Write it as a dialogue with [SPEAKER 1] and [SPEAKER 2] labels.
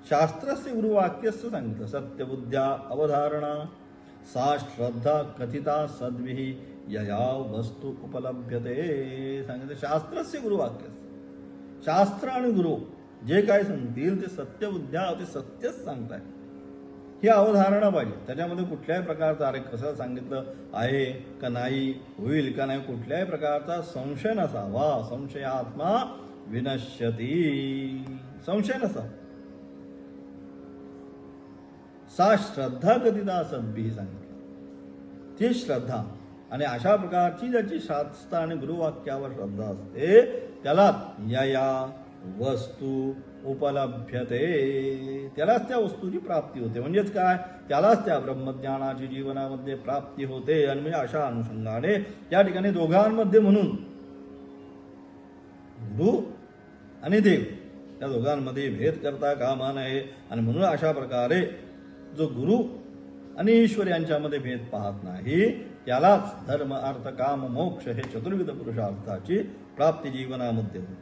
[SPEAKER 1] शास्त्रस्य गुरुवाक्यस्य सांगितलं. सत्यबुद्ध्या अवधारणा सा श्रद्धा कथिता सद्भिः यया वस्तू उपलभ्यते सांगितलं. शास्त्रस्य गुरुवाक्य, शास्त्र आणि गुरु जे काय सांगतील ते सत्यबुद्ध्या, ते सत्यच सांगताय ही अवधारणा पाहिजे. त्याच्यामध्ये कुठल्याही प्रकारचा अरे कसं सांगितलं आहे का नाही, होईल का नाही, कुठल्याही प्रकारचा संशय नसावा. संशयात्मा विनश्यती, संशय नसा. सा श्रद्धा कथिता सद्भिः सांगितलं. ती श्रद्धा आणि अशा प्रकारची ज्याची शास्त्र आणि गुरुवाक्यावर श्रद्धा असते त्याला यया वस्तू उपलभ्यते, त्यालाच त्या वस्तूची प्राप्ती होते. म्हणजेच काय, त्यालाच त्या ब्रह्मज्ञानाची जीवनामध्ये प्राप्ती होते. आणि म्हणजे अशा अनुषंगाने या ठिकाणी दोघांमध्ये म्हणून गुरु आणि देव या दोघांमध्ये भेद करता कामा नये. आणि म्हणून अशा प्रकारे जो गुरु आणि ईश्वर यांच्यामध्ये भेद पाहत नाही त्यालाच धर्म अर्थ काम मोक्ष हे चतुर्विध पुरुषार्थाची प्राप्ती जीवनामध्ये होते.